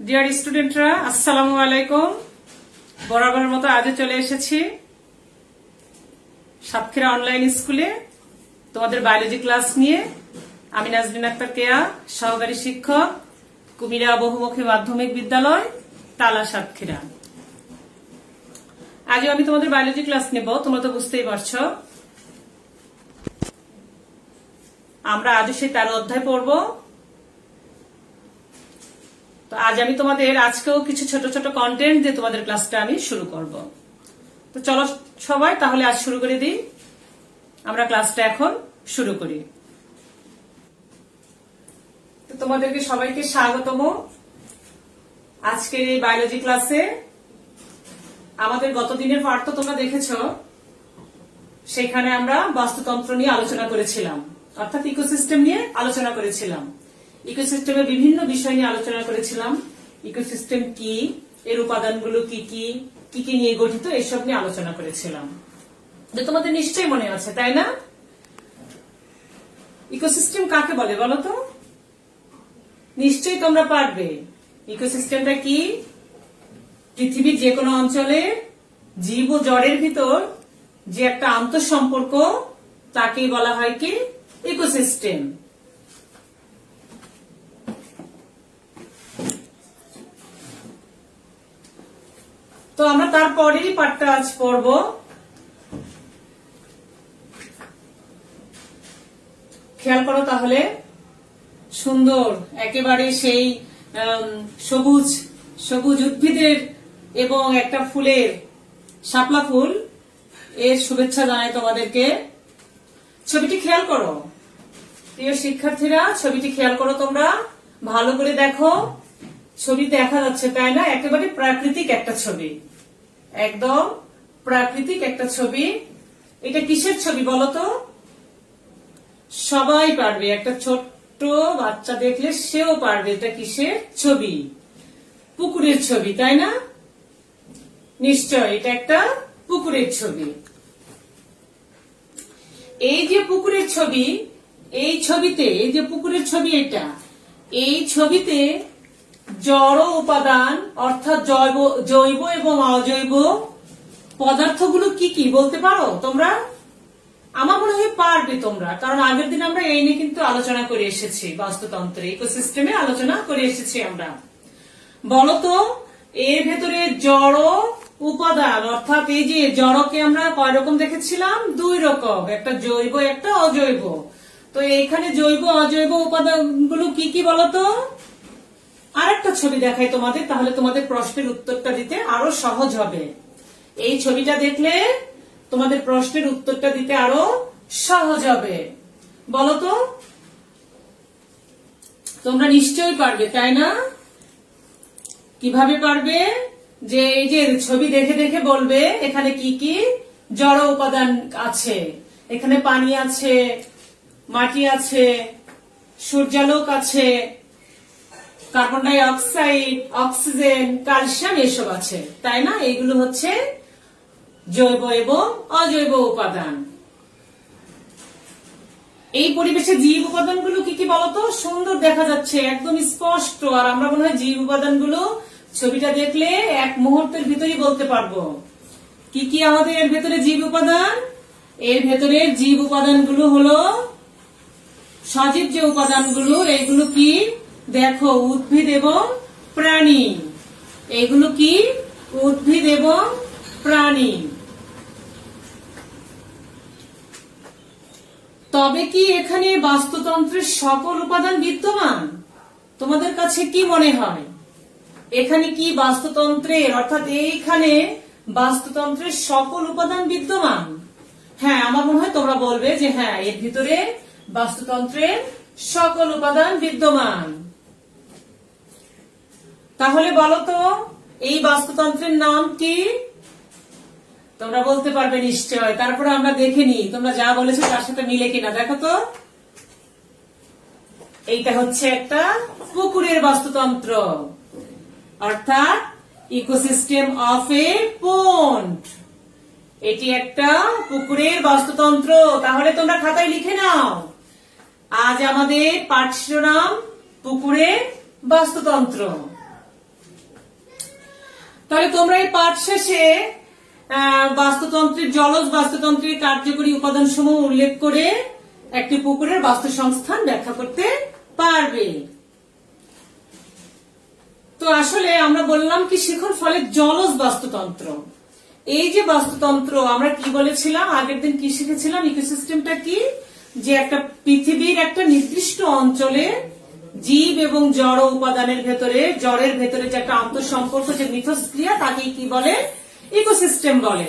Deer স্টুডেন্টরা, আসসালামু আলাইকুম। বরাবরের মতো আজও চলে এসেছি সাতক্ষীরা অনলাইন স্কুলে তোমাদের বায়োলজি ক্লাস নিয়ে। আমি নাজরিন আক্তার কেয়া, সহকারী শিক্ষক, কুমিরা বহুমুখী মাধ্যমিক বিদ্যালয়, তালা, সাতক্ষীরা। আজও আমি তোমাদের বায়োলজি ক্লাস নেব, তোমরা তো বুঝতেই পারছো। আমরা আজও সেই 13 অধ্যায় পড়বো। তো আজ আমি তোমাদের আজকেও কিছু ছোট ছোট কন্টেন্ট দিয়ে তোমাদের ক্লাসটা আমি শুরু করব। তো চলো সবাই তাহলে আজ শুরু করে দিই। আমরা ক্লাসটা এখন শুরু করি। তো তোমাদেরকে সবাইকে স্বাগতম আজকের এই বায়োলজি ক্লাসে। আমাদের গত দিনের পাঠ তো তোমরা দেখেছো, সেখানে আমরা বাস্তুতন্ত্র নিয়ে আলোচনা করেছিলাম, অর্থাৎ ইকোসিস্টেম নিয়ে আলোচনা করেছিলাম। ইকোসিস্টেমের বিভিন্ন বিষয় নিয়ে আলোচনা করেছিলাম। ইকোসিস্টেম কি, এর উপাদানগুলো কি কি কি কি নিয়ে গঠিত, এসব নিয়ে আলোচনা করেছিলাম। যে তোমাদের নিশ্চয়ই মনে আছে, তাই না? ইকোসিস্টেম কাকে বলে বলো তো? নিশ্চয়ই তোমরা পারবে। ইকোসিস্টেমটা কি? পৃথিবীর যে কোনো অঞ্চলে জীব ও জড়ের ভিতর যে একটা আন্তঃসম্পর্ক, তাকেই বলা হয় কি? ইকোসিস্টেম। তো আমরা তারপরেই পাঠটা আজ পড়ব। খেয়াল করো তাহলে, সুন্দর একেবারে সেই সবুজ সবুজ উদ্ভিদের এবং একটা ফুলের, শাপলা ফুল, এর শুভেচ্ছা জানাই তোমাদেরকে। ছবিটি খেয়াল করো প্রিয় শিক্ষার্থীরা, ছবিটি খেয়াল করো তোমরা, ভালো করে দেখো। ছবি দেখা যাচ্ছে, তাই না? একেবারে প্রাকৃতিক একটা ছবি, একদম প্রাকৃতিক একটা ছবি। এটা কিসের ছবি বলো তো? সবাই পারবে, একটা ছোট্ট বাচ্চা দেখলে সেও পারবে এটা কিসের ছবি। পুকুরের ছবি, তাই না? নিশ্চয় এটা একটা পুকুরের ছবি। এই যে পুকুরের ছবি, এই ছবিতে, এই যে পুকুরের ছবি, এটা, এই ছবিতে জড় উপাদান অর্থাৎ জৈব এবং অজৈব পদার্থগুলো কি কি বলতে পারো তোমরা? আমার মনে হয় পারবে তোমরা, কারণ আগের দিন আমরা এই নিয়ে কিন্তু আলোচনা করে এসেছি। বাস্তুতন্ত্রে, ইকোসিস্টেমে আলোচনা করে এসেছি আমরা। বলতো এর ভেতরে জড় উপাদান অর্থাৎ এই যে জড়কে আমরা কয় রকম দেখেছিলাম? 2 রকম, একটা জৈব একটা অজৈব। তো এইখানে জৈব অজৈব উপাদানগুলো কি কি বলতো? আরেকটা ছবি দেখাই তোমাদের, তাহলে তোমাদের প্রশ্নের উত্তরটা দিতে আরো সহজ হবে। এই ছবিটা দেখলে তোমাদের প্রশ্নের উত্তরটা দিতে আরো সহজ হবে। বলতো তোমরা নিশ্চয়ই পারবে, তাই না? কিভাবে পারবে? যে এই যে ছবি দেখে দেখে বলবে এখানে কি কি জড় উপাদান আছে। এখানে পানি আছে, মাটি আছে, সূর্যালোক আছে, carbon die oxide, oxygen, calcium, এসব আছে, তাই না? এইগুলো হচ্ছে জৈব এবং অজৈব উপাদান। এই পরিবেশে জীব উপাদানগুলো কি কি বলতো? সুন্দর দেখা যাচ্ছে, একদম স্পষ্ট। আর আমরা মনে হয় জীব উপাদানগুলো ছবিটা দেখলে এক মুহূর্তের ভিতরেই বলতে পারবো কি কি আমাদের এর ভেতরে জীব উপাদান। এর ভেতরে জীব উপাদানগুলো হলো সজীব যে উপাদানগুলো, এইগুলো কি? দেখো, উদ্ভিদ এবং প্রাণী। এইগুলো কি? উদ্ভিদ এবং প্রাণী। তবে কি এখানে বাস্তুতন্ত্রের সকল উপাদান বিদ্যমান? তোমাদের কাছে কি মনে হয়? এখানে কি বাস্তুতন্ত্রের, অর্থাৎ এইখানে বাস্তুতন্ত্রের সকল উপাদান বিদ্যমান? হ্যাঁ, আমার মনে হয় তোমরা বলবে যে হ্যাঁ, এর ভিতরে বাস্তুতন্ত্রের সকল উপাদান বিদ্যমান। তাহলে বলো তো এই বাস্তুতন্ত্রের নাম কি? তোমরা বলতে পারবে নিশ্চয়। তারপরে আমরা দেখে নিই তোমরা যা বলেছো তার সাথে মিলে কিনা। দেখো তো, এইটা হচ্ছে একটা পুকুরের বাস্তুতন্ত্র, অর্থাৎ ইকোসিস্টেম অফ এ পন্ড। এটি একটা পুকুরের বাস্তুতন্ত্র। তাহলে তোমরা খাতায় লিখে নাও, আজ আমাদের পাঠ শিরোনাম পুকুরের বাস্তুতন্ত্র। তাহলে তোমরা এই পাঠ শেষে বাস্তুতন্ত্রের জলজ বাস্তুতন্ত্রের কার্যকরী উপাদান সমূহ উল্লেখ করে একটি পুকুরের বাস্তু সংস্থান ব্যাখ্যা করতে পারবে। তো আসলে আমরা বললাম কি শিখন ফলে জলজ বাস্তুতন্ত্র, এই যে বাস্তুতন্ত্র আমরা কি বলেছিলাম আগের দিন, কি শিখেছিলাম, ইকোসিস্টেমটা কি, যে একটা পৃথিবীর একটা নির্দিষ্ট অঞ্চলে জীব এবং জড় উপাদানের ভেতরে, জড়ের ভেতরে যে একটা আন্তঃসম্পর্ক, যে মিথস্ক্রিয়া, তাকে কি বলে, ইকোসিস্টেম বলে।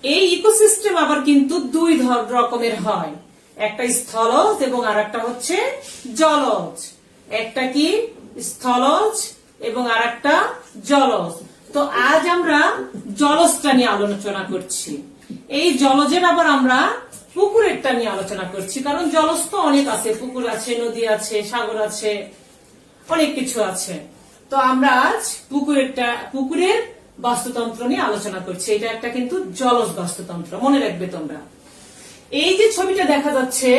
এই ইকোসিস্টেম আবার কিন্তু দুই রকমের হয়, একটা স্থলজ এবং আর একটা হচ্ছে জলজ। একটা কি স্থলজ এবং আর একটা জলজ। তো আজ আমরা জলজটা নিয়ে আলোচনা করছি। এই জলজের আবার আমরা পুকুরেরটা নিয়ে আলোচনা করছি, কারণ জলজ তো অনেক আছে, পুকুর আছে, নদী আছে, সাগর আছে, অনেক কিছু আছে। তো আমরা আজ পুকুরের বাস্তুতন্ত্র নিয়ে আলোচনা করছি। এটা একটা কিন্তু জলজ বাস্তুতন্ত্র, মনে রাখবে তোমরা। এই যে ছবিটা দেখা যাচ্ছে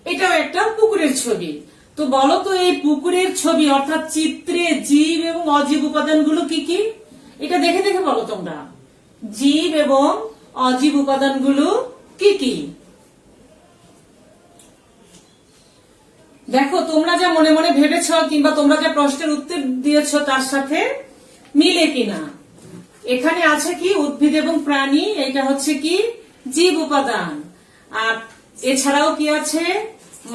এটাও একটা পুকুরের ছবি। তো বলো তো এই পুকুরের ছবি অর্থাৎ চিত্রে জীব এবং অজীব উপাদানগুলো কি কি, এটা দেখে দেখে বলো তোমরা, জীব এবং অজীব উপাদানগুলো কি কি। দেখো তোমরা যা মনে মনে ভেবেছ কিংবা তোমরা যা প্রশ্নের উত্তর দিয়েছ তার সাথে মিলে কিনা। এখানে আছে কি উদ্ভিদ এবং প্রাণী, এটা হচ্ছে কি জীব উপাদান। আর এছাড়াও কি আছে,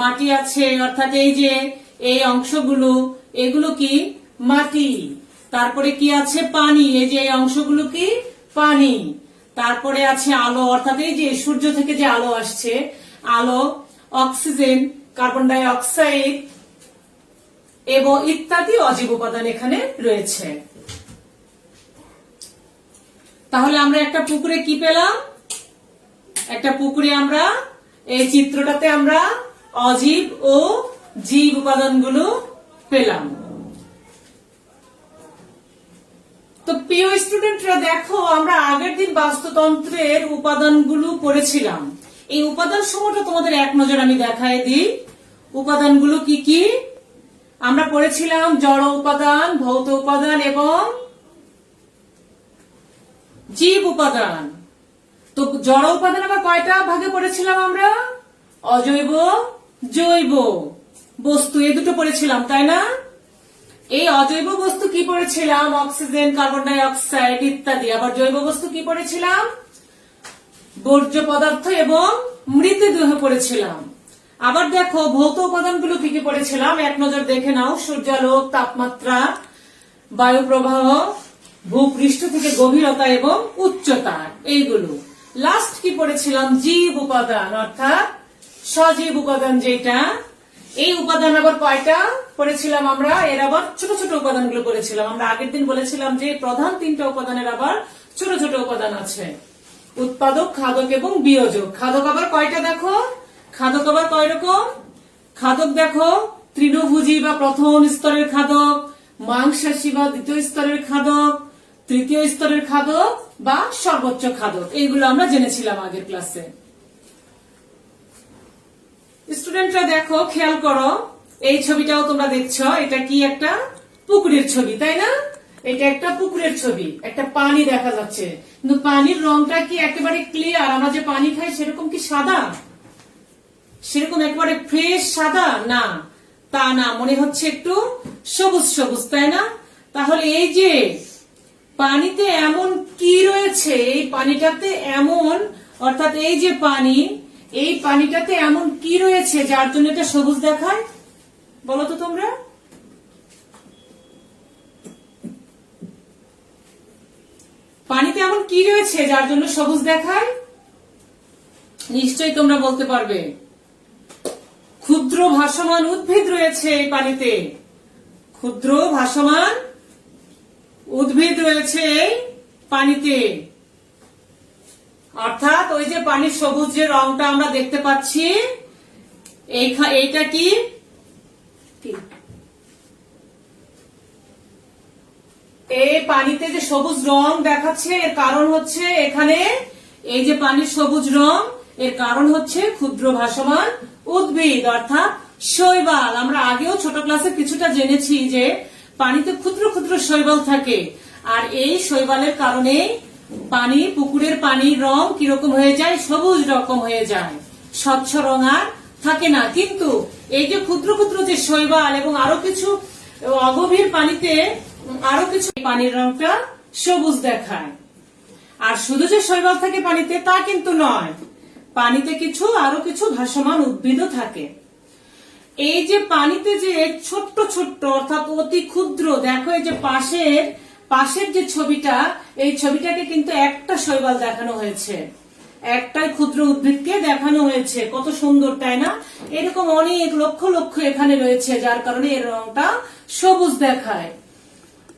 মাটি আছে, অর্থাৎ এই যে এই অংশগুলো, এগুলো কি মাটি। তারপরে কি আছে পানি, এই যে এই অংশগুলো কি পানি। তারপরে আছে আলো, অর্থাৎ এই যে সূর্য থেকে যে আলো আসছে, আলো, অক্সিজেন, কার্বন ডাই অক্সাইড এবং ইত্যাদি অজীব উপাদান এখানে রয়েছে। তাহলে আমরা একটা পুকুরে কি পেলাম, একটা পুকুরে আমরা এই চিত্রটাতে আমরা অজীব ও জীব উপাদানগুলো পেলাম। তো প্রিয় স্টুডেন্টরা দেখো, আমরা আগের দিন বাস্তুতন্ত্রের উপাদানগুলো পড়েছিলাম। এই উপাদান সমূহটা তোমাদের এক নজর আমি দেখাই দিই। উপাদানগুলো কি কি আমরা পড়েছিলাম, জড় উপাদান, ভৌত উপাদান এবং জীব উপাদান। তো জড় উপাদান আবার কয়টা ভাগে পড়েছিলাম আমরা, অজৈব, জৈব বস্তু, এই দুটো পড়েছিলাম, তাই না। এই অজৈব বস্তু কি পড়েছিলাম, অক্সিজেন, কার্বন ডাই অক্সাইড ইত্যাদি। আবার জৈব বস্তু কি পড়েছিলাম, বর্জ্য পদার্থ এবং মৃতদেহ পড়েছিলাম। আবার দেখো ভৌত উপাদানগুলো কি কি পড়েছিলাম, এক নজর দেখে নাও। সূর্যালোক, তাপমাত্রা, বায়ু প্রবাহ, ভূপৃষ্ঠ থেকে গভীরতা এবং উচ্চতা, এইগুলো। লাস্ট কি পড়েছিলাম, জীব উপাদান, অর্থাৎ সজীব উপাদান যেটা। এই উপাদান আবার কয়টা পড়েছিলাম আমরা, এর আবার ছোট ছোট উপাদানগুলো পড়েছিলাম। আমরা আগের দিন বলেছিলাম যে প্রধান তিনটা উপাদানের আবার ছোট ছোট উপাদান আছে, উৎপাদক, খাদক এবং বিয়োজক। খাদক আবার কয়টা দেখো, খাদক আবার কয় রকম, খাদক দেখো তৃণভোজী বা প্রথম স্তরের খাদক, মাংসাশী বা দ্বিতীয় স্তরের খাদক, তৃতীয় স্তরের খাদক বা সর্বোচ্চ খাদক। এইগুলো আমরা জেনেছিলাম আগের ক্লাসে। স্টুডেন্টরা দেখো, খেয়াল করো, এই ছবিটাও তোমরা দেখছো, এটা কি একটা পুকুরের ছবি, তাই না। এটা একটা পুকুরের ছবি, একটা পানি দেখা যাচ্ছে, কিন্তু পানির রংটা কি একেবারে ক্লিয়ার, আমরা যে পানি খাই সেরকম কি সাদা, সেরকম একেবারে ফ্রেশ সাদা না, তা না, মনে হচ্ছে একটু সবুজ সবুজ, তাই না। তাহলে এই যে পানিতে এমন কি রয়েছে, এই পানিটাতে এমন, অর্থাৎ এই যে পানি, এই পানিটাতে এমন কি রয়েছে যার জন্য এটা সবুজ দেখায়, বলো তো তোমরা। পানিতে এমন কি রয়েছে যার জন্য সবুজ দেখায়, নিশ্চয়ই তোমরা বলতে পারবে। ক্ষুদ্র ভাসমান উদ্ভিদ রয়েছে এই পানিতে, ক্ষুদ্র ভাসমান উদ্ভিদ রয়েছে এই পানিতে। অর্থাৎ ওই যে পানির সবুজ যে রংটা আমরা দেখতে পাচ্ছি, এইটা কি, এই পানিতে যে সবুজ রং দেখাচ্ছে এর কারণ হচ্ছে, এখানে এই যে পানির সবুজ রং, এর কারণ হচ্ছে ক্ষুদ্র ভাসমান উদ্ভিদ অর্থাৎ শৈবাল। আমরা আগেও ছোট ক্লাসে কিছুটা জেনেছি যে পানিতে ক্ষুদ্র ক্ষুদ্র শৈবাল থাকে। আর এই শৈবালের কারণে পানি, পুকুরের পানির রং কিরকম হয়ে যায়, সবুজ রকম হয়ে যায়, স্বচ্ছ রং আর থাকে না। কিন্তু এই যে ক্ষুদ্র ক্ষুদ্র যে শৈবাল এবং আরো কিছু অগভীর পানিতে আরো কিছু পানির রংটা সবুজ দেখায়। আর শুধু যে শৈবাল থাকে পানিতে তা কিন্তু নয়, পানিতে আরো কিছু ভাসমান উদ্ভিদও থাকে। এই যে পানিতে যে ছোট্ট ছোট্ট অর্থাৎ অতি ক্ষুদ্র, দেখো এই যে পাশের যে ছবিটা, এই ছবিটাকে কিন্তু একটা শৈবাল দেখানো হয়েছে, একটাই ক্ষুদ্র উদ্ভিদকে দেখানো হয়েছে। কত সুন্দর, তাই না? এরকম অনেক লক্ষ লক্ষ এখানে রয়েছে, যার কারণে এর রংটা সবুজ দেখায়।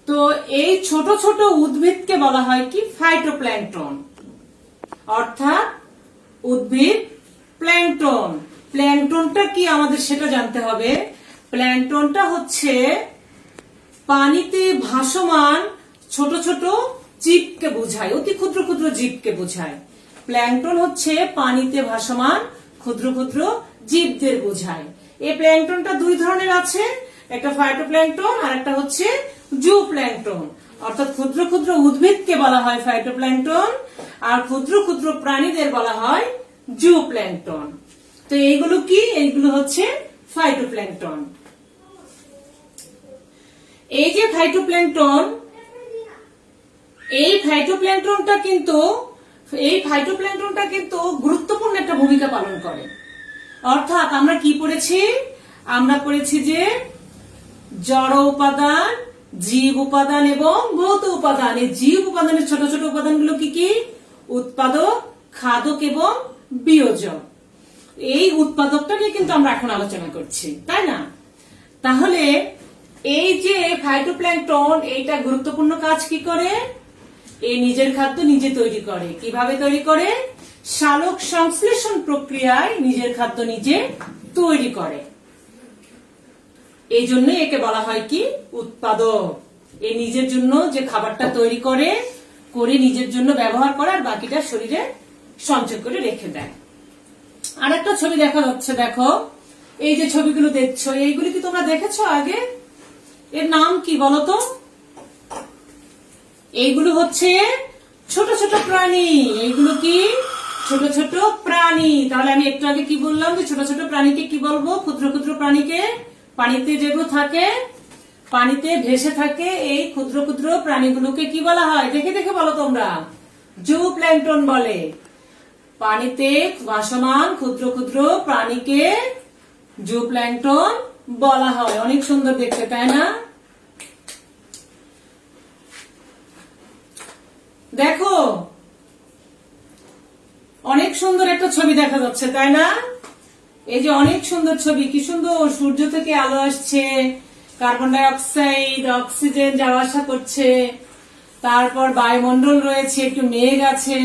তো এই ছোট ছোট উদ্ভিদকে বলা হয় কি, ফাইটোপ্ল্যাঙ্কটন, অর্থাৎ উদ্ভিদ প্ল্যাঙ্কটন। প্ল্যাঙ্কটনটা কি আমাদের সেটা জানতে হবে। প্ল্যাঙ্কটনটা হচ্ছে পানিতে ভাসমান ছোট ছোট জীবকে বোঝায়, অতি ক্ষুদ্র ক্ষুদ্র জীবকে বোঝায়। প্ল্যাঙ্কটন হচ্ছে পানিতে ভাসমান ক্ষুদ্র ক্ষুদ্র জীবদের বোঝায়। এই প্ল্যাঙ্কটনটা দুই ধরনের আছে, একটা ফাইটোপ্ল্যাঙ্কটন আর একটা হচ্ছে জুপ্ল্যাঙ্কটন। অর্থাৎ ক্ষুদ্র ক্ষুদ্র উদ্ভিদকে বলা হয় ফাইটোপ্ল্যাঙ্কটন, আর ক্ষুদ্র ক্ষুদ্র প্রাণীদের বলা হয় জুপ্ল্যাঙ্কটন। তো এইগুলো কি? এইগুলো হচ্ছে ফাইটোপ্ল্যাঙ্কটন। এই যে ফাইটোপ্ল্যাঙ্কটন, এই ফাইটোপ্ল্যাঙ্কটনটা কিন্তু গুরুত্বপূর্ণ একটা ভূমিকা পালন করে। অর্থাৎ আমরা কি পড়েছি? আমরা পড়েছি যে জড় উপাদান, জীব উপাদান এবং ভৌত উপাদান। এই জীব উপাদানের ছোট ছোট উপাদানগুলো কি কি? উৎপাদক, খাদক এবং বিয়োজক। এই উৎপাদকটা নিয়ে কিন্তু আমরা এখন আলোচনা করছি, তাই না? তাহলে এই যে ফাইটোপ্ল্যাঙ্কটন, এইটা গুরুত্বপূর্ণ কাজ কি করে? এই নিজের খাদ্য নিজে তৈরি করে। কিভাবে তৈরি করে? সালোক সংশ্লেষণ প্রক্রিয়ায় নিজের খাদ্য নিজে তৈরি করে। এই জন্য একে বলা হয় কি, উৎপাদক। এই নিজের জন্য যে খাবারটা তৈরি করে নিজের জন্য ব্যবহার করে, আর বাকিটা শরীরে সঞ্চয় করে রেখে দেয়। আর একটা ছবি দেখা যাচ্ছে, দেখো এই যে ছবিগুলো দেখছো, এইগুলি কি তোমরা দেখেছো আগে? এর নাম কি বলতো? এইগুলো হচ্ছে ছোট ছোট প্রাণী। এইগুলো কি? ছোট ছোট প্রাণী। তাহলে আমি একটু আগে কি বললাম, যে ছোট ছোট প্রাণীকে কি বলবো? ক্ষুদ্র ক্ষুদ্র প্রাণীকে, পানিতে যেগুলো থাকে, পানিতে ভেসে থাকে, এই ক্ষুদ্র ক্ষুদ্র প্রাণীগুলোকে কি বলা হয়? দেখে দেখে বলো তোমরা। জুপ্ল্যাঙ্কটন বলে। পানিতে ভাসমান ক্ষুদ্র ক্ষুদ্র প্রাণীকে জুপ্ল্যাঙ্কটন বলা হয়। অনেক সুন্দর দেখতে, তাই না? দেখো অনেক সুন্দর একটা ছবি দেখা যাচ্ছে, তাই না? এই যে অনেক সুন্দর ছবি, কি সুন্দর সূর্য থেকে আলো আসছে, কার্বন ডাই অক্সাইড, অক্সিজেন যাওয়া আসা করছে, তারপর বায়ুমণ্ডল রয়েছে, একটু মেঘ আছে,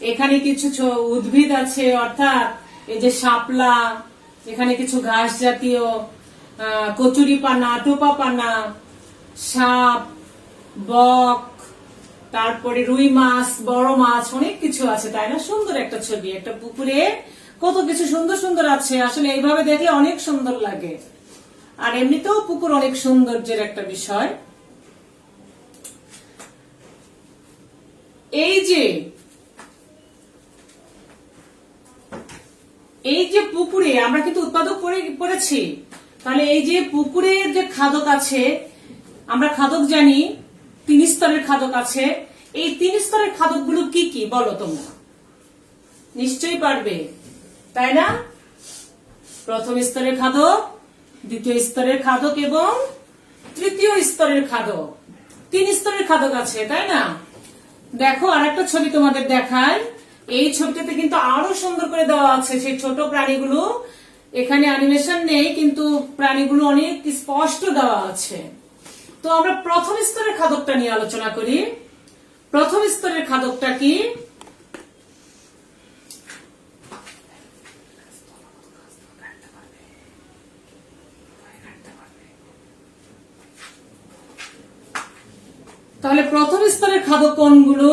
এখানে কিছু উদ্ভিদ আছে, অর্থাৎ এই যে শাপলা, এখানে কিছু ঘাস জাতীয়, কচুরিপানা, টোপাপানা, সাপ, বক, তারপরে রুই মাছ, বড় মাছ, অনেক কিছু আছে, তাই না? সুন্দর একটা ছবি, একটা পুকুরে কত কিছু সুন্দর সুন্দর আছে। আসলে এইভাবে দেখলে অনেক সুন্দর লাগে। আর এমনিতেও পুকুর অনেক সৌন্দর্যের একটা বিষয়। এই যে পুকুরে আমরা কিন্তু উৎপাদক পড়েছি। তাহলে এই যে পুকুরের যে খাদক আছে, আমরা খাদক জানি 3 স্তরের খাদক আছে। এই 3 স্তরের খাদকগুলো কি কি বলো তোমরা? নিশ্চয়ই পারবে, তাই না? প্রথম স্তরের খাদক, দ্বিতীয় স্তরের খাদক এবং তৃতীয় স্তরের খাদক। 3 স্তরের খাদক আছে, তাই না? দেখো আরেকটা ছবি তোমাদের দেখায়। এই ছবিটাতে কিন্তু আরো সুন্দর করে দেওয়া আছে সেই ছোট প্রাণীগুলো। এখানে অ্যানিমেশন নেই, কিন্তু প্রাণীগুলো অনেক স্পষ্ট দেওয়া আছে। তো আমরা প্রথম স্তরের খাদকটা নিয়ে আলোচনা করি। প্রথম স্তরের খাদকটা কি? তাহলে প্রথম স্তরের খাদক কোনগুলো?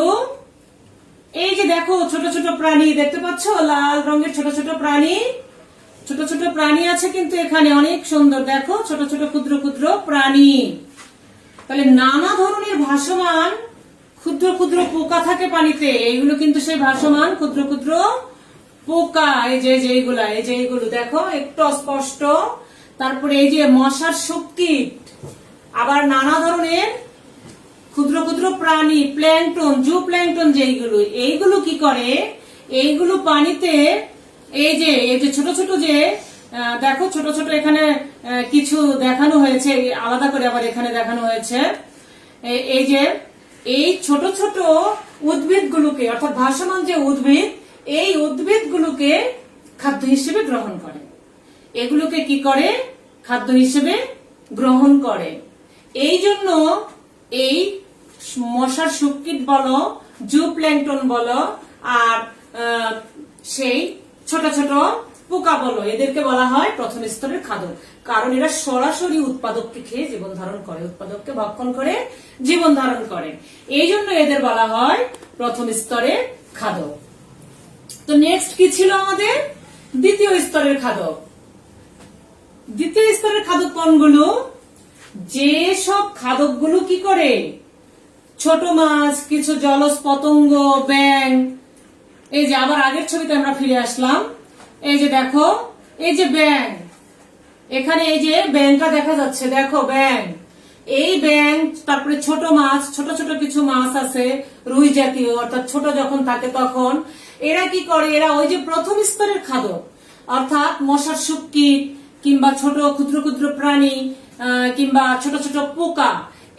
এই যে দেখো ছোট ছোট প্রাণী দেখতে পাচ্ছ, লাল রঙের ছোট ছোট প্রাণী, ছোট ছোট প্রাণী আছে কিন্তু এখানে অনেক সুন্দর। দেখো ছোট ছোট ক্ষুদ্র ক্ষুদ্র প্রাণী। তাহলে নানা ধরনের ভাসমান ক্ষুদ্র ক্ষুদ্র পোকা থাকে পানিতে, এইগুলো কিন্তু সেই ভাসমান ক্ষুদ্র ক্ষুদ্র পোকা। এই যে এইগুলো দেখো একটু অস্পষ্ট। তারপরে এই যে মশার শোককীট, আবার নানা ধরনের ক্ষুদ্র ক্ষুদ্র প্রাণী, প্ল্যাংটন, জু প্ল্যাংটন, এইগুলো কি করে, এইগুলো পানিতে এই যে ছোট ছোট যে দেখো ছোট ছোট এখানে কিছু দেখানো হয়েছে আলাদা করে, আবার এখানে দেখানো হয়েছে এই যে এই ছোট ছোট উদ্ভিদগুলোকে, অর্থাৎ ভাসমান যে উদ্ভিদ, এই উদ্ভিদগুলোকে খাদ্য হিসেবে গ্রহণ করে। এগুলোকে কি করে, খাদ্য হিসেবে গ্রহণ করে। এই জন্য এই মশার শোককীট বলো, জু প্ল্যাংটন বলো, আর সেই ছোট ছোট পোকা বলো, এদেরকে বলা হয় প্রথম স্তরের খাদ্য। কারণ এরা সরাসরি উৎপাদককে খেয়ে জীবন ধারণ করে, উৎপাদককে ভক্ষণ করে জীবন ধারণ করে, এই জন্য এদের বলা হয় প্রথম স্তরের খাদ্য। তো নেক্সট কি ছিল আমাদের, দ্বিতীয় স্তরের খাদ্য। দ্বিতীয় স্তরের খাদ্য কোনগুলো, যে সব খাদকগুলো কি করে, ছোট মাছ, কিছু জলজ পতঙ্গ, ব্যাঙ। এই যে আবার আগের ছবিতে আমরা ফিরে আসলাম, এই যে দেখো এই যে ব্যাঙ, এখানে এই যে ব্যাঙটা দেখা যাচ্ছে, দেখো ব্যাঙ, এই ব্যাঙ। তারপরে ছোট মাছ, ছোট ছোট কিছু মাছ আছে রুই জাতীয়, অর্থাৎ ছোট যখন থাকে তখন এরা কি করে, এরা ওই যে প্রথম স্তরের খাদ্য, অর্থাৎ মশার শোককীট কিংবা ছোট ক্ষুদ্র ক্ষুদ্র প্রাণী কিংবা ছোট ছোট পোকা,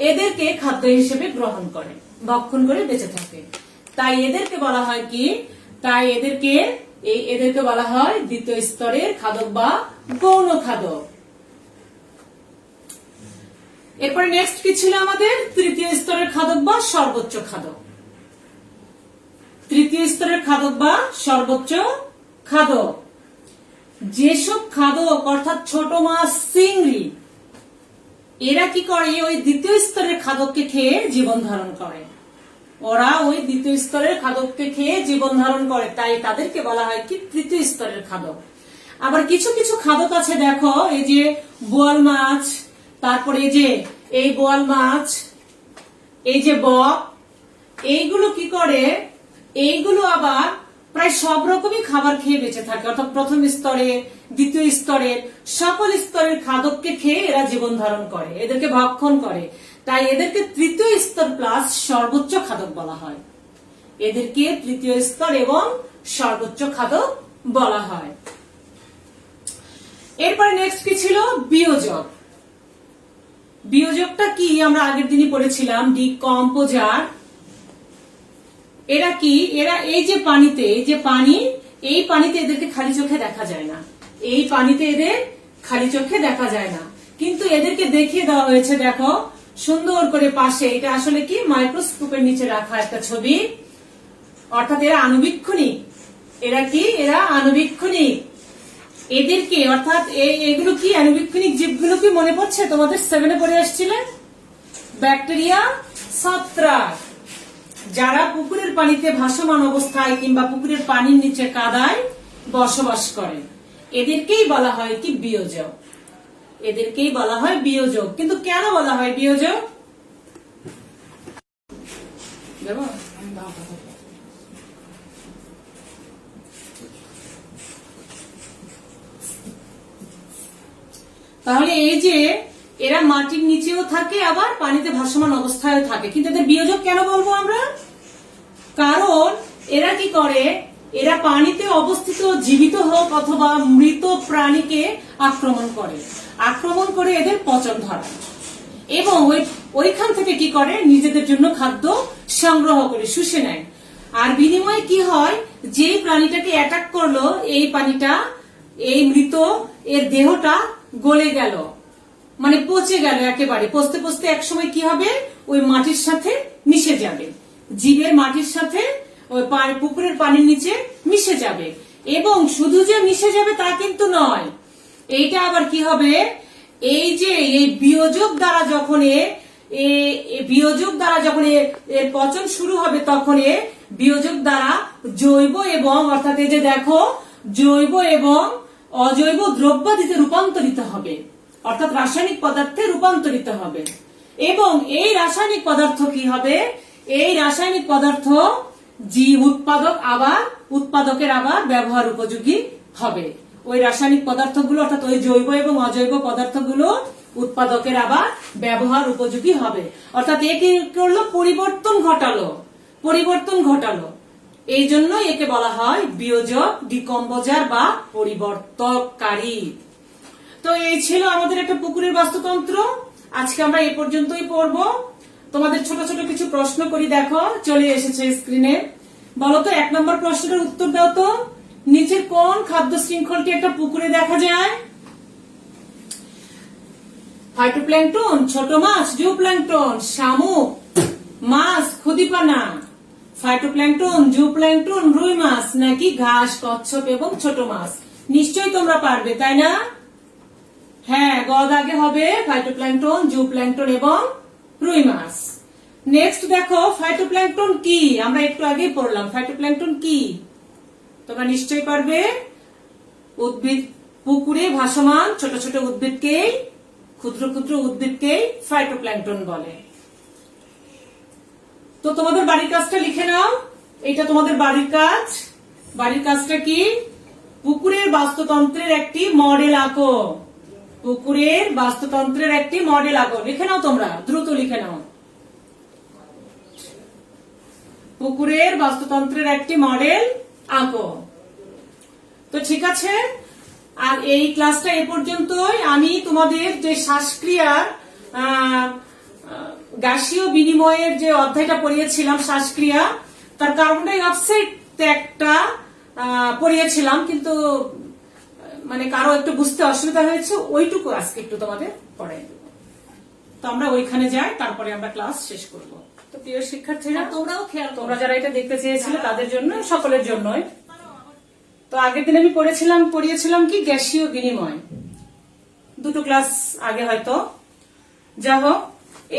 এদেরকে খাদ্য হিসেবে গ্রহণ করে, ভক্ষণ করে বেঁচে থাকে। তাই এদেরকে বলা হয় কি, এদেরকে বলা হয় দ্বিতীয় স্তরের খাদক বা গৌণ খাদক। এরপরে নেক্সট কি ছিল আমাদের, তৃতীয় স্তরের খাদক বা সর্বোচ্চ খাদক। তৃতীয় স্তরের খাদক বা সর্বোচ্চ খাদক, যেসব খাদক অর্থাৎ ছোট মাছ, চিংড়ি, এরা কি করে, ওই দ্বিতীয় স্তরের খাদককে খেয়ে জীবন ধারণ করে। ওরা ওই দ্বিতীয় স্তরের খাদককে খেয়ে জীবন ধারণ করে, তাই তাদেরকে বলা হয় কি তৃতীয় স্তরের খাদক। আবার কিছু কিছু খাদক আছে, দেখো এই যে বোয়াল মাছ, তারপরে এই যে এই বোয়াল মাছ, এই যে বক, এইগুলো কি করে, এইগুলো আবার প্রায় সব রকমই খাবার খেয়ে বেঁচে থাকে, অর্থাৎ প্রথম স্তরে, দ্বিতীয় স্তরের সকল স্তরের খাদককে খেয়ে এরা জীবন ধারণ করে, এদেরকে ভক্ষণ করে। তাই এদেরকে তৃতীয় স্তর প্লাস সর্বোচ্চ খাদক বলা হয়। এদেরকে তৃতীয় স্তর এবং সর্বোচ্চ খাদক বলা হয়। এরপরে নেক্সট কি ছিল, বিয়োজক। বিয়োজকটা কি আমরা আগের দিনই পড়েছিলাম, ডিকম্পোজার। এরা কি, এরা এই যে পানিতে, এই যে পানি, এই পানিতে এদেরকে খালি চোখে দেখা যায় না, এই পানিতে এদের খালি চোখে দেখা যায় না, কিন্তু এদেরকে দেখিয়ে দেওয়া হয়েছে, দেখো সুন্দর করে পাশে, এটা আসলে কি মাইক্রোস্কোপের নিচে রাখা একটা ছবি, অর্থাৎ এরা আণুবীক্ষণিক। এরা কি, এরা আণুবীক্ষণিক। এদেরকে অর্থাৎ এগুলো কি আণুবীক্ষণিক জীবগুলো কি মনে পড়ছে, তোমাদের 7-এ পড়ে আসছিলে, ব্যাকটেরিয়া, ছত্রাক, যারা পুকুরের পানিতে ভাসমান অবস্থায় কিংবা পুকুরের পানির নিচে কাদায় বসবাস করে, এদেরকেই বলা হয় কি বিয়োজক। এদেরকেই বলা হয় বিয়োজক। কিন্তু কেন বলা হয় বিয়োজক, তাহলে এই যে এরা মাটির নিচেও থাকে, আবার পানিতে ভাসমান অবস্থায় থাকে, কিন্তু এদের বিয়োজক কেন বলবো আমরা, কারণ এরা কি করে, এরা পানিতে অবস্থিত জীবিত হোক অথবা মৃত প্রাণীকে আক্রমণ করে এদের পচন ধরায়, এবং ওইখান থেকে কি করে, নিজেদের জন্য খাদ্য সংগ্রহ করে শুষে নেয়। আর বিনিময়ে কি হয়, যে প্রাণীটাকে অ্যাটাক করলো, এই প্রাণীটা, এই মৃত এর দেহটা গলে গেল, মানে পচে গেল, একেবারে পচতে পচতে একসময় কি হবে, ওই মাটির সাথে মিশে যাবে, জীবের মাটির সাথে ওই পুকুরের পানির নিচে মিশে যাবে। এবং শুধু যে মিশে যাবে তা কিন্তু নয়, এইটা আবার কি হবে, এই যে এই বিয়োজক দ্বারা যখন এর পচন শুরু হবে, তখন বিয়োজক দ্বারা জৈব এবং, অর্থাৎ এই যে দেখো জৈব এবং অজৈব দ্রব্যাদিতে রূপান্তরিত হবে, অর্থাৎ রাসায়নিক পদার্থে রূপান্তরিত হবে। এবং এই রাসায়নিক পদার্থ কি হবে, এই রাসায়নিক পদার্থ জীব উৎপাদকের আবার ব্যবহার উপযোগী হবে। ওই রাসায়নিক পদার্থগুলো অর্থাৎ ওই জৈব এবং অজৈব পদার্থগুলো উৎপাদকের আবার ব্যবহার উপযোগী হবে। অর্থাৎ এ কি করলো, পরিবর্তন ঘটালো। এই জন্য একে বলা হয় বিয়োজক, ডিকম্পোজার বা পরিবর্তককারী। তো এই ছিল আমাদের একটা পুকুরের বাস্তুতন্ত্র। আজকে আমরা এই পর্যন্তই পড়ব। তোমাদের ছোট ছোট কিছু প্রশ্ন করি, দেখো চলে এসেছে স্ক্রিনে। বলো তো 1 নম্বর প্রশ্নের উত্তর দাও তো। নিচের কোন খাদ্য শৃঙ্খলটি একটা পুকুরে দেখা যায়? ফাইটোপ্ল্যাঙ্কটন, ছোট মাছ, জুপ্ল্যাঙ্কটন, শামুক, মাছ, ক্ষুদিপানা। ফাইটোপ্ল্যাঙ্কটন, জুপ্ল্যাঙ্কটন, রুই মাছ, নাকি ঘাস, কচ্ছপ এবং ছোট মাছ? নিশ্চয়ই তোমরা পারবে, তাই না? হ্যাঁ, গ দাগে হবে ফাইটোপ্ল্যাঙ্কটন, জুপ্ল্যাঙ্কটন এবং রুই মাছ। নেক্সট দেখো, ফাইটোপ্ল্যাঙ্কটন কি? আমরা একটু আগেই পড়লাম ফাইটোপ্ল্যাঙ্কটন কি, তোমরা নিশ্চয়ই পারবে। উদ্ভিদ, পুকুরে ভাসমান ছোট ছোট উদ্ভিদকে, ক্ষুদ্র ক্ষুদ্র উদ্ভিদকে ফাইটোপ্ল্যাঙ্কটন বলে। তো তোমাদের বাড়ির কাজটা লিখে নাও। এটা তোমাদের বাড়ির কাজ। বাড়ির কাজটা কি? পুকুরের বাস্তুতন্ত্রের একটি মডেল আঁকো। পুকুরের বাস্তুতন্ত্রের একটি মডেল আঁকো। লিখে নাও, তোমরা দ্রুত লিখে নাও। পুকুরের বাস্তুতন্ত্রের একটি মডেল আঁকো। তো ঠিক আছে, আর এই ক্লাসটা এ পর্যন্তই। আমি তোমাদের যে শ্বাসক্রিয়ার গ্যাসীয় বিনিময়ের যে অধ্যায়টা পড়িয়েছিলাম, শ্বাসক্রিয়া, তার কার্বন ডাই অক্সাইড ত্যাগটা পড়িয়েছিলাম, কিন্তু মানে কারো একটু বুঝতে অসুবিধা হয়েছে, ওইটুকু আজকে একটু তোমাদের পড়াই দেব। তো আমরা ওইখানে যাই, তারপরে আমরা ক্লাস শেষ করব। তো প্রিয় শিক্ষার্থীরা, তোমরাও খেয়াল, তোমরা যারা এটা দেখতে চেয়েছিলে তাদের জন্য, সকলের জন্যই। তো আগের দিন আমি পড়িয়েছিলাম কি গ্যাসীয় বিনিময়, 2টো ক্লাস আগে হয়তো। যা হোক,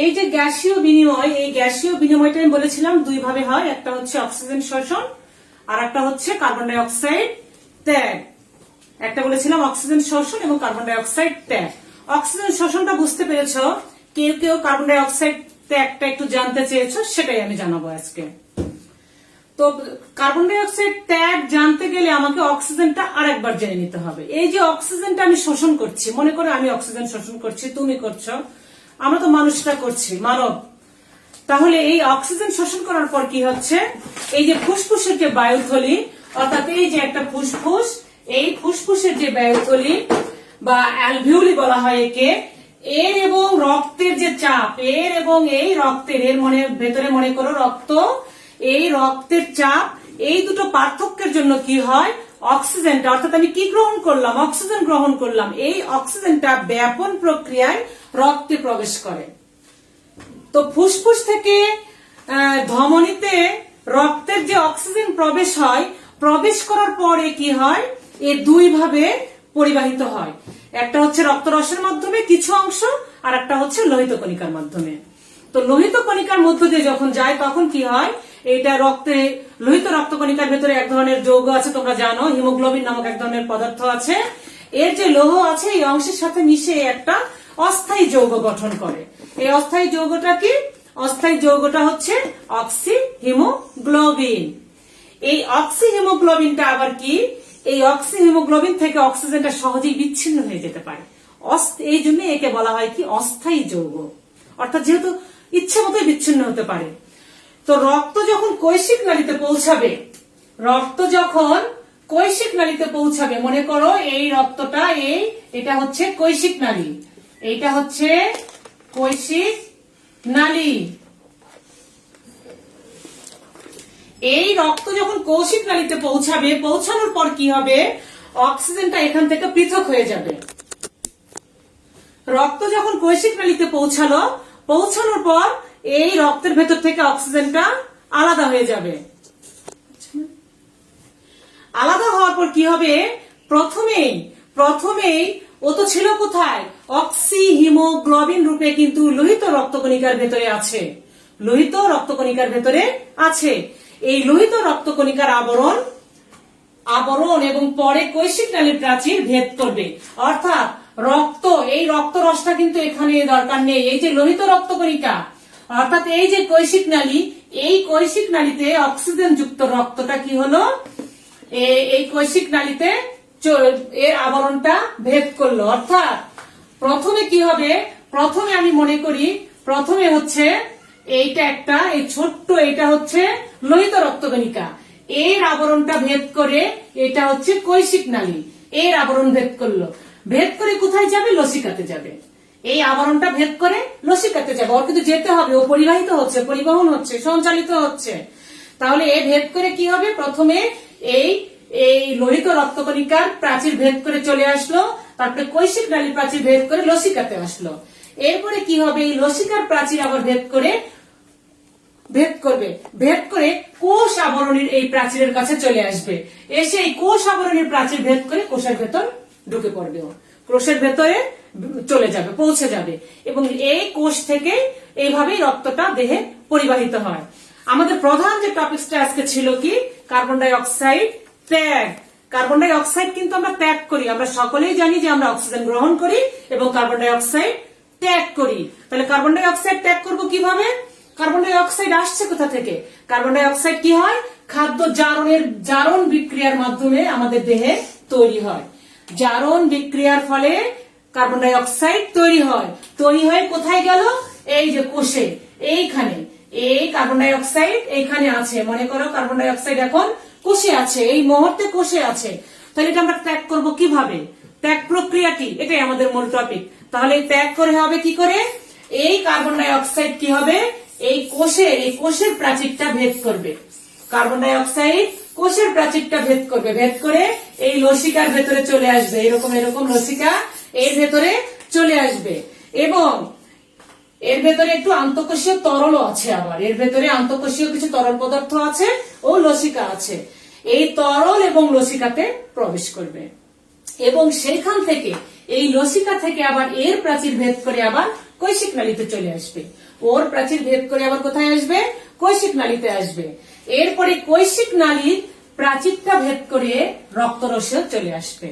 এই যে গ্যাসীয় বিনিময়, এই গ্যাসীয় বিনিময়টা আমি বলেছিলাম 2 ভাবে হয়। একটা হচ্ছে অক্সিজেন শোষণ, আর একটা হচ্ছে কার্বন ডাই অক্সাইড ত্যাগ। একটা বলেছিলাম অক্সিজেন শোষণ এবং কার্বন ডাই অক্সাইড ত্যাগ। অক্সিজেন শোষণটা বুঝতে পেরেছো, কেউ কেউ কার্বন ডাই অক্সাইড ত্যাগটা একটু জানতে চেয়েছো, সেটাই আমি জানাবো আজকে। তো কার্বন ডাই অক্সাইড ত্যাগ জানতে গেলে আমাকে অক্সিজেনটা আরেকবার জেনে নিতে হবে। এই যে অক্সিজেনটা আমি শোষণ করছি, মনে করো আমি অক্সিজেন শোষণ করছি, তুমি করছো, আমরা তো মানুষরা করছি, মানব। তাহলে এই অক্সিজেন শোষণ করার পর কি হচ্ছে, এই যে ফুসফুসের যে বায়ুথলি, অর্থাৎ এই যে একটা ফুসফুস, এই ফুসফুসের যে বায়ুথলি বা অ্যালভিউলি বলা হয় একে, এর এবং রক্তের যে চাপ, এর এবং এই রক্তের, এর ভেতরে মনে করো রক্ত, এই রক্তের চাপ, এই দুটো পার্থক্যের জন্য কি হয়, অক্সিজেনটা, অর্থাৎ আমি কি গ্রহণ করলাম, অক্সিজেন গ্রহণ করলাম, এই অক্সিজেনটা ব্যাপন প্রক্রিয়ায় রক্তে প্রবেশ করে। তো ফুসফুস থেকে ধমনীতে রক্তের যে অক্সিজেন প্রবেশ হয়, প্রবেশ করার পরে কি হয়, এ 2 ভাবে পরিবাহিত হয়। একটা হচ্ছে রক্তরসের মাধ্যমে কিছু অংশ, আর একটা হচ্ছে লোহিত কণিকার মাধ্যমে। তো লোহিত কণিকার মধ্য দিয়ে যখন যায়, তখন কি হয়, এটা রক্তে, লোহিত রক্তকণিকার ভেতরে এক ধরনের যৌগ আছে, তোমরা জানো, হিমোগ্লোবিন নামক এক ধরনের পদার্থ আছে। এর যে লৌহ আছে, এই অংশের সাথে মিশে একটা অস্থায়ী যৌগ গঠন করে। এই অস্থায়ী যৌগটা কি? অস্থায়ী যৌগটা হচ্ছে অক্সি হিমোগ্লোবিন। এই অক্সি হিমোগ্লোবিনটা আবার কি, এই অক্সি হিমোগ্লোবিন থেকে অক্সিজেনটা সহজেই বিচ্ছিন্ন হয়ে যেতে পারে। এই জন্য একে বলা হয় কি, অস্থায়ী যৌগ। অর্থাৎ যেহেতু ইচ্ছে মতোই বিচ্ছিন্ন হতে পারে। তো রক্ত যখন কৈশিক নালীতে পৌঁছাবে, মনে করো এই রক্তটা, এটা হচ্ছে কৈশিক নালী, এইটা হচ্ছে কৈশিক নালী। এই রক্ত যখন কৌশিক নালীতে পৌঁছাবে, পৌঁছানোর পর কি হবে, অক্সিজেনটা এখান থেকে পৃথক হয়ে যাবে। রক্ত যখন কৈশিক নালীতে পৌঁছানোর পর এই রক্তের ভেতর থেকে অক্সিজেনটা আলাদা হয়ে যাবে। আলাদা হওয়ার পর কি হবে, প্রথমেই ও তো ছিল কোথায়, অক্সি হিমোগ্লোবিন রূপে, কিন্তু লোহিত রক্তকণিকার ভেতরে আছে। এই লোহিত রক্তকণিকার আবরণ এবং পরে কৈশিক নালীর প্রাচীর ভেদ করবে। অর্থাৎ রক্ত, এই রক্ত রসটা কিন্তু এখানে দরকার নেই। এই যে লোহিত রক্তকণিকা অর্থাৎ এই যে কৈশিক নালী, এই কৈশিক নালীতে অক্সিজেন যুক্ত রক্তটা কি হলো, এই কৈশিক নালীতে এর আবরণটা ভেদ করলো। অর্থাৎ প্রথমে কি হবে, প্রথমে আমি মনে করি প্রথমে হচ্ছে এইটা একটা, এই ছোট্ট এটা হচ্ছে লোহিত রক্তকণিকা, এর আবরণটা ভেদ করে এটা হচ্ছে কৈশিক নালী, এর আবরণ ভেদ করলো। ভেদ করে কোথায় যাবে, লসিকাতে যাবে। এই আবরণটা ভেদ করে লসিকাতে যাবে, ওর কিন্তু যেতে হবে, ও পরিবাহিত হচ্ছে, পরিবহন হচ্ছে, সঞ্চালিত হচ্ছে। তাহলে এ ভেদ করে কি হবে, প্রথমে এই এই লোহিত রক্তকণিকার প্রাচীর ভেদ করে চলে আসলো, তারপরে কৈশিক নালী প্রাচীর ভেদ করে লসিকাতে আসলো। এরপরে কি হবে, এই লসিকার প্রাচীর আবার ভেদ করবে, ভেদ করে কোষ আবরণীর এই প্রাচীরের কাছে চলে আসবে, এসে এই কোষ আবরণীর প্রাচীর ভেদ করে কোষের ভেতর ঢুকে পড়বে, কোষের ভেতরে চলে যাবে, পৌঁছে যাবে, এবং এই কোষ থেকে এইভাবেই রক্তটা দেহে পরিবাহিত হয়। আমাদের প্রধান যে টপিকসটা আজকে ছিল কি, কার্বন ডাই অক্সাইড ত্যাগ। কার্বন ডাই অক্সাইড কিন্তু আমরা ত্যাগ করি, আমরা সকলেই জানি যে আমরা অক্সিজেন গ্রহণ করি এবং কার্বন ডাই অক্সাইড ত্যাগ করি। তাহলে কার্বন ডাই অক্সাইড ত্যাগ করব কিভাবে, কার্বন ডাই অক্সাইড আসছে কোথা থেকে, কার্বন ডাই অক্সাইড কি হয়, খাদ্য জারণ বিক্রিয়ার মাধ্যমে আমাদের দেহে তৈরি হয়। জারণ বিক্রিয়ার ফলে কার্বন ডাই অক্সাইড তৈরি হয়, কোথায় গেল, এই যে কোষে, এইখানে এই কার্বন ডাই অক্সাইড এইখানে আছে, মনে করো কার্বন ডাই অক্সাইড এখন কোষে আছে, এই মুহূর্তে কোষে আছে। তাহলে এটা আমরা ত্যাগ করব কিভাবে, ত্যাগ প্রক্রিয়া কি, এটাই আমাদের মূল টপিক। তাহলে ত্যাগ করে হবে কি করে, এই কার্বন ডাই অক্সাইড কি হবে, এই কোষের প্রাচীরটা ভেদ করবে, কার্বন ডাই অক্সাইড কোষের প্রাচীরটা ভেদ করবে, ভেদ করে এই লসিকার ভেতরে চলে আসবে, এরকম লসিকা এর ভেতরে চলে আসবে, এবং এর ভেতরে একটু আন্তঃকোষীয় তরলও আছে, আবার এর ভেতরে আন্তঃকোষীয় কিছু তরল পদার্থ আছে ও লসিকা আছে, এই তরল এবং লসিকাতে প্রবেশ করবে, এবং সেখান থেকে এই লসিকা থেকে আবার এর প্রাচীর ভেদ করে আবার কৈশিক নালীতে চলে আসবে, ওর প্রাচীর ভেদ করে আবার কোথায় আসবে, কৈশিক নালীতে আসবে। এরপরে কৈশিক নালীর প্রাচীরটা ভেদ করে রক্তরসে চলে আসবে,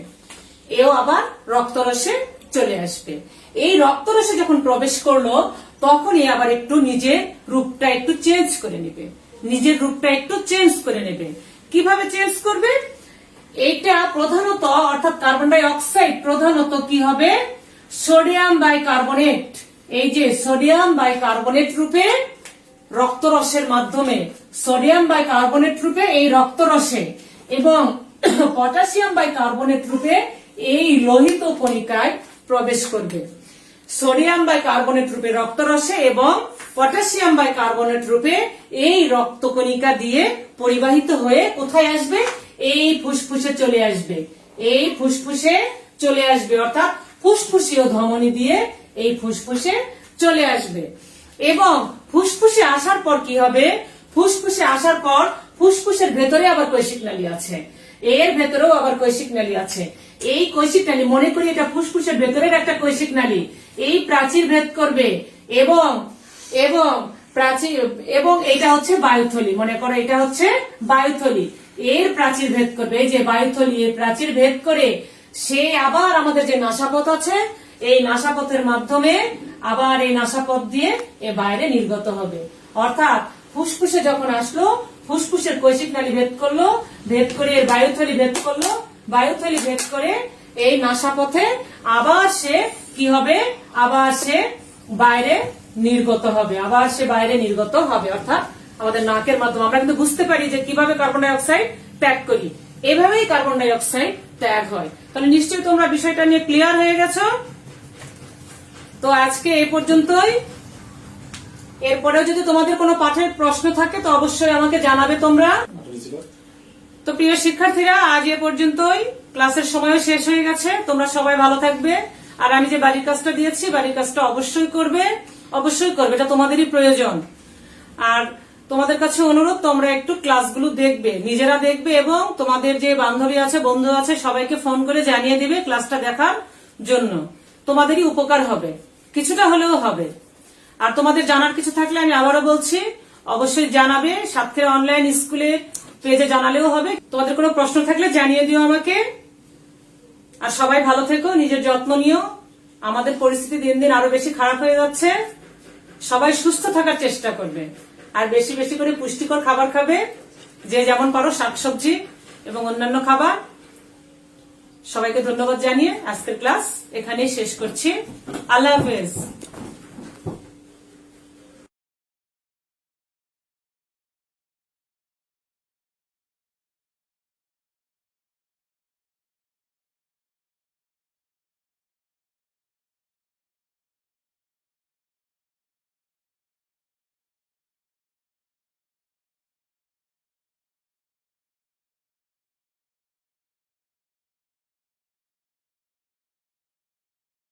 এও আবার রক্তরসে চলে আসবে। এই রক্তরসে যখন প্রবেশ করলো তখনই আবার একটু নিজের রূপটা একটু চেঞ্জ করে নেবে, কিভাবে চেঞ্জ করবে, এটা প্রধানত অর্থাৎ কার্বন ডাই অক্সাইড প্রধানত কি হবে, সোডিয়াম বাইকার্বনেট, এই যে সোডিয়াম বাইকার্বনেট রূপে রক্তরসের মাধ্যমে, সোডিয়াম বাইকার্বনেট রূপে এই রক্তরসে, এবং পটাশিয়াম বাইকার্বনেট রূপে এই লোহিত কণিকায় প্রবেশ করবে। সোডিয়াম বাইকার্বনেট রূপে রক্তরসে এবং পটাশিয়াম বাইকার্বনেট রূপে এই রক্তকণিকা দিয়ে পরিবাহিত হয়ে কোথায় আসবে, এই ফুসফুসে চলে আসবে, অর্থাৎ ফুসফুসীয় ধমনী দিয়ে এই ফুসফুসে চলে আসবে। এবং ফুসফুসে আসার পর কি হবে, ফুসফুসের ভেতরে আবার কৈশিক নালী আছে, এর ভেতরেও আবার কৈশিক নালী আছে, এই কৈশিক নালী মনে করি এটা ফুসফুসের ভেতরের একটা কৈশিক নালী, এই প্রাচীর ভেদ করবে, এবং এটা হচ্ছে বায়ুথলি, মনে করো এটা হচ্ছে বায়ুথলি, এর প্রাচীর ভেদ করবে, এই যে বায়ুথলি, এর প্রাচীর ভেদ করে সে আবার আমাদের যে নাসাপথ আছে, এই নাসাপথের মাধ্যমে আবার এই নাসাপথ দিয়ে এ বাইরে নির্গত হবে। অর্থাৎ ফুসফুসে যখন আসলো, ফুসফুসের কৈশিক নালী ভেদ করলো, ভেদ করে এর বায়ুথলি ভেদ করলো, বায়ুথলি ভেদ করে এই নাসাপথে আবার সে কি হবে, আবার সে বাইরে নির্গত হবে, অর্থাৎ আমাদের নাকের মাধ্যমে। আমরা কিন্তু বুঝতে পারি যে কিভাবে কার্বন ডাই অক্সাইড ত্যাগ করি, এভাবেই কার্বন ডাই অক্সাইড ত্যাগ হয়। তাহলে নিশ্চয়ই তোমরা বিষয়টা নিয়ে ক্লিয়ার হয়ে গেছো। তো আজকে এই পর্যন্তই, এরপরেও যদি তোমাদের কোনো পাঠের প্রশ্ন থাকে তো অবশ্যই আমাকে জানাবে তোমরা। তো প্রিয় শিক্ষার্থীরা, আজ এ পর্যন্তই, ক্লাসের সময়ও শেষ হয়ে গেছে, তোমরা সবাই ভালো থাকবে, আর আমি যে বাড়ির কাজটা দিয়েছি বাড়ির কাজটা অবশ্যই করবে, এটা তোমাদেরই প্রয়োজন। আর তোমাদের কাছে অনুরোধ, তোমরা একটু ক্লাসগুলো দেখবে, নিজেরা দেখবে, এবং তোমাদের যে বান্ধবী আছে, বন্ধু আছে, সবাইকে ফোন করে জানিয়ে দিবে ক্লাসটা দেখার জন্য, তোমাদেরই উপকার হবে, কিছুটা হলেও হবে। আর তোমাদের জানার কিছু থাকলে আমি আবারও বলছি, অবশ্যই জানাবে, সাতক্ষীরা অনলাইন স্কুলে পেজে জানালেও হবে। তোমাদের কোনো প্রশ্ন থাকলে জানিয়ে দিও আমাকে। আর সবাই ভালো থেকো, নিজের যত্ন নিও। আমাদের পরিস্থিতি দিন দিন আরো বেশি খারাপ হয়ে যাচ্ছে। সবাই সুস্থ থাকার চেষ্টা করবে, আর বেশি বেশি করে পুষ্টিকর খাবার খাবে, যে যেমন পারো শাকসবজি এবং অন্যান্য খাবার। সবাইকে ধন্যবাদ জানিয়ে আজকের ক্লাস এখানেই শেষ করছি। আল্লাহ হাফেজ।